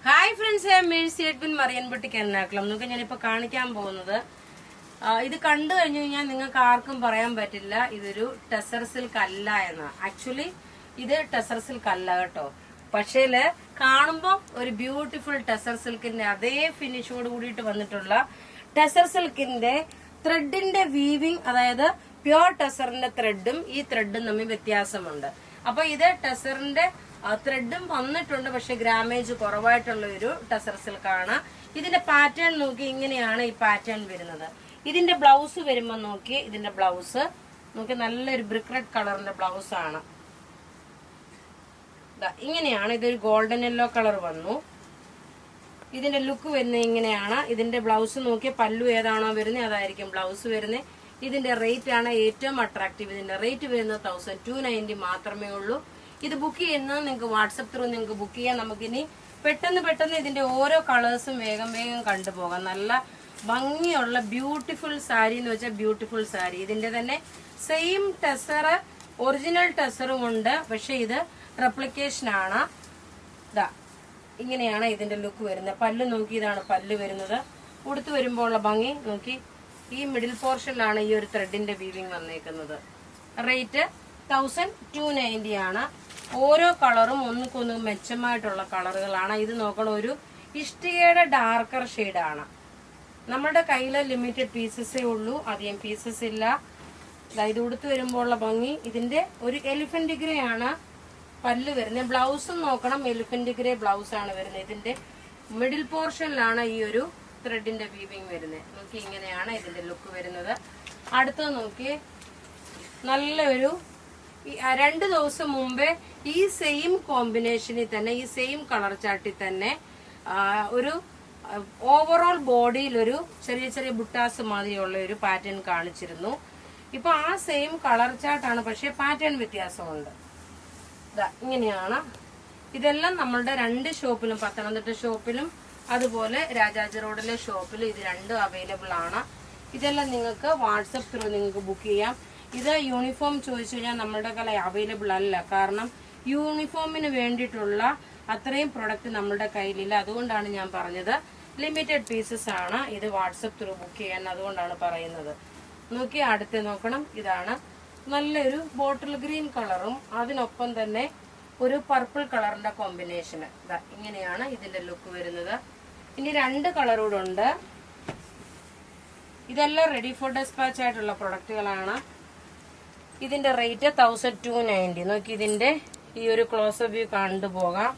Hi friends, Mercy Edwin മറിയൻപട്ടിക്ക് എറണാകുളം. നമുക്ക് ഞാനിപ്പോൾ കാണിക്കാൻ പോകുന്നത് ഇത് കണ്ടു കഴിഞ്ഞു കഴിഞ്ഞാൽ നിങ്ങൾക്ക് ആർക്കും പറയാൻ പറ്റില്ല ഇതൊരു ടെസർ സിൽക്ക് അല്ല എന്ന്. ആക്ച്വലി ഇത് ടെസർ സിൽക്ക് അല്ല കേട്ടോ. പക്ഷേല് കാണുമ്പോൾ ഒരു ബ്യൂട്ടിഫുൾ ടെസർ സിൽക്കിന്റെ അതേ ഫിനിഷോട് കൂടിയിട്ട് വന്നിട്ടുള്ള ടെസർ സിൽക്കിന്റെ ത്രെഡിന്റെ വീവിങ്, അതായത് പ്യോർ ടെസറിന്റെ ത്രെഡും ഈ ത്രെഡും തമ്മിൽ വ്യത്യാസമുണ്ട്. അപ്പൊ ഇത് ടെസറിന്റെ ത്രെഡും വന്നിട്ടുണ്ട്, പക്ഷെ ഗ്രാമേജ് കുറവായിട്ടുള്ള ഒരു ടെസർ സിൽക്കാണ്. ഇതിന്റെ പാറ്റേൺ നോക്കി ഇങ്ങനെയാണ് ഈ പാറ്റേൺ വരുന്നത്. ഇതിന്റെ ബ്ലൗസ് വരുമ്പോൾ നോക്കി, ഇതിന്റെ ബ്ലൗസ് നോക്കി നല്ലൊരു ബ്രിക്ക് റെഡ് കളറിന്റെ ബ്ലൗസ് ആണ്. ഇങ്ങനെയാണ്, ഇതൊരു ഗോൾഡൻ യെല്ലോ കളർ വന്നു. ഇതിന്റെ ലുക്ക് വരുന്നത് ഇങ്ങനെയാണ്. ഇതിന്റെ ബ്ലൗസ് നോക്കി പല്ലു ഏതാണോ വരുന്നത് അതായിരിക്കും ബ്ലൗസ് വരുന്നത്. ഇതിന്റെ റേറ്റ് ആണ് ഏറ്റവും അട്രാക്റ്റീവ്. ഇതിന്റെ റേറ്റ് വരുന്നത് 1290 മാത്രമേ ഉള്ളൂ. ഇത് ബുക്ക് ചെയ്യുന്നത് നിങ്ങൾക്ക് വാട്സപ്പ് ത്രൂ നിങ്ങൾക്ക് ബുക്ക് ചെയ്യാം. നമുക്കിനി പെട്ടെന്ന് ഇതിന്റെ ഓരോ കളേഴ്സും വേഗം കണ്ടുപോകാം. നല്ല ഭംഗിയുള്ള ബ്യൂട്ടിഫുൾ സാരി എന്ന് വെച്ചാൽ ബ്യൂട്ടിഫുൾ സാരി. ഇതിന്റെ തന്നെ സെയിം ടെസർ, ഒറിജിനൽ ടെസറും ഉണ്ട്, പക്ഷെ ഇത് റെപ്ലിക്കേഷൻ ആണ്. ഇതാ ഇങ്ങനെയാണ് ഇതിന്റെ ലുക്ക് വരുന്നത്. പല്ല് നോക്കി, ഇതാണ് പല്ല് വരുന്നത്. ഉടുത്ത് വരുമ്പോൾ ഉള്ള ഭംഗി നോക്കി. ഈ മിഡിൽ പോർഷനിലാണ് ഈ ഒരു ത്രെഡിന്റെ വീവിങ് വന്നേക്കുന്നത്. റേറ്റ് 1290 ആണ്. ഓരോ കളറും ഒന്നുകൊന്ന് മെച്ചമായിട്ടുള്ള കളറുകളാണ്. ഇത് നോക്കണം, ഒരു ഇഷ്ടികയുടെ ഡാർക്കർ ഷെയ്ഡാണ്. നമ്മുടെ കയ്യില് ലിമിറ്റഡ് പീസസേ ഉള്ളൂ, അധികം പീസസ് ഇല്ല. ഇത് ഉടുത്ത് വരുമ്പോൾ ഉള്ള ഭംഗി. ഇതിന്റെ ഒരു എലിഫന്റ് ഗ്രേ ആണ് പല്ല് വരുന്നത്. ബ്ലൗസും നോക്കണം, എലിഫന്റ് ഗ്രേ ബ്ലൗസ് ആണ് വരുന്നത്. ഇതിന്റെ മിഡിൽ പോർഷനിലാണ് ഈ ഒരു ത്രെഡിന്റെ വീവിങ് വരുന്നത്. നോക്കി, ഇങ്ങനെയാണ് ഇതിന്റെ ലുക്ക് വരുന്നത്. അടുത്തത് നോക്കി, നല്ലൊരു 2 ദിവസം മുമ്പേ ഈ സെയിം കോമ്പിനേഷനിൽ തന്നെ, ഈ സെയിം കളർ ചാർട്ടിൽ തന്നെ ഒരു ഓവറോൾ ബോഡിയിൽ ഒരു ചെറിയ ബുട്ടാസ് മാതിരിയുള്ള ഒരു പാറ്റേൺ കാണിച്ചിരുന്നു. ഇപ്പൊ ആ സെയിം കളർ ചാർട്ടാണ്, പക്ഷെ പാറ്റേൺ വ്യത്യാസമുണ്ട്. ഇങ്ങനെയാണ്. ഇതെല്ലാം നമ്മളുടെ 2 ഷോപ്പിലും, പത്തനംതിട്ട ഷോപ്പിലും അതുപോലെ രാജാജി റോഡിലെ ഷോപ്പിലും ഇത് രണ്ടും അവൈലബിൾ ആണ്. ഇതെല്ലാം നിങ്ങൾക്ക് വാട്സപ്പ് ത്രൂ നിങ്ങൾക്ക് ബുക്ക് ചെയ്യാം. ഇത് യൂണിഫോം ചോദിച്ചു കഴിഞ്ഞാൽ നമ്മളുടെ കല അവൈലബിൾ അല്ല, കാരണം യൂണിഫോമിന് വേണ്ടിയിട്ടുള്ള അത്രയും പ്രൊഡക്റ്റ് നമ്മളുടെ കയ്യിലില്ല. അതുകൊണ്ടാണ് ഞാൻ പറഞ്ഞത് ലിമിറ്റഡ് പീസസ് ആണ്. ഇത് വാട്സപ്പ് ത്രൂ ബുക്ക് ചെയ്യാൻ, അതുകൊണ്ടാണ് പറയുന്നത്. നോക്കി, അടുത്ത് നോക്കണം. ഇതാണ് നല്ലൊരു ബോട്ടിൽ ഗ്രീൻ കളറും അതിനൊപ്പം തന്നെ ഒരു പർപ്പിൾ കളറിന്റെ കോമ്പിനേഷൻ. ഇങ്ങനെയാണ് ഇതിന്റെ ലുക്ക് വരുന്നത്. ഇനി 2 കളറൂടെ ഉണ്ട്. ഇതെല്ലാം റെഡി ഫോർ ഡെസ്പാച്ച് ആയിട്ടുള്ള പ്രൊഡക്റ്റുകളാണ്. ഇതിന്റെ റേറ്റ് 1290. നോക്കി, ഇതിന്റെ ഈ ഒരു ക്ലോസപ്പ് വ്യൂ കണ്ടുപോകാം.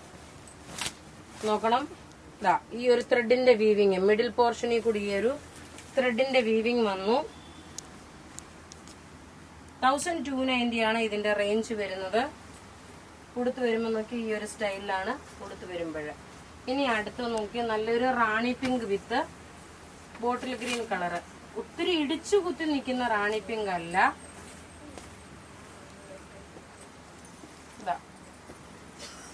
നോക്കണം, ഈ ഒരു ത്രെഡിന്റെ വീവിങ് മിഡിൽ പോർഷനിൽ കൂടി ഈ ഒരു ത്രെഡിന്റെ വീവിങ് വന്നു. 1290 ആണ് ഇതിന്റെ റേഞ്ച് വരുന്നത്. ഉടുത്ത് വരുമ്പോൾ നോക്കി, ഈ ഒരു സ്റ്റൈലിലാണ് ഉടുത്ത് വരുമ്പോൾ. ഇനി അടുത്ത് നോക്കി, നല്ലൊരു rani pink with bottle green colour. ഒത്തിരി ഇടിച്ചു കുത്തി നിൽക്കുന്ന റാണി പിങ്ക് അല്ല.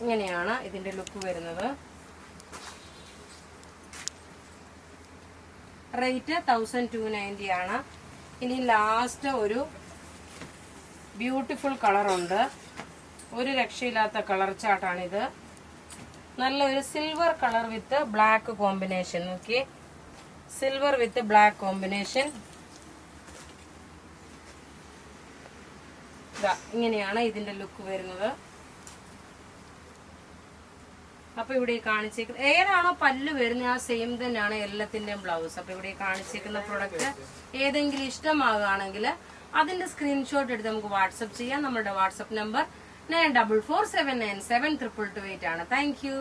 ഇങ്ങനെയാണ് ഇതിന്റെ ലുക്ക് വരുന്നത്. റേറ്റ് 1290 ആണ്. ഇനി ലാസ്റ്റ് ഒരു ബ്യൂട്ടിഫുൾ കളറുണ്ട്, ഒരു രക്ഷയില്ലാത്ത കളർ ചാർട്ടാണിത്. നല്ലൊരു സിൽവർ കളർ വിത്ത് ബ്ലാക്ക് കോമ്പിനേഷൻ. നോക്കി, സിൽവർ വിത്ത് ബ്ലാക്ക് കോമ്പിനേഷൻ. ഇങ്ങനെയാണ് ഇതിന്റെ ലുക്ക് വരുന്നത്. അപ്പൊ ഇവിടെ കാണിച്ചേക്കുന്ന ഏതാണോ പല്ല് വരുന്നത് ആ സെയിം തന്നെയാണ് എല്ലാത്തിന്റെയും ബ്ലൗസ്. അപ്പൊ ഇവിടെ കാണിച്ചേക്കുന്ന പ്രൊഡക്റ്റ് ഏതെങ്കിലും ഇഷ്ടമാകുകയാണെങ്കിൽ അതിന്റെ സ്ക്രീൻഷോട്ട് എടുത്ത് നമുക്ക് വാട്സപ്പ് ചെയ്യാം. നമ്മുടെ വാട്സപ്പ് നമ്പർ 9447972228 ആണ്. Thank you.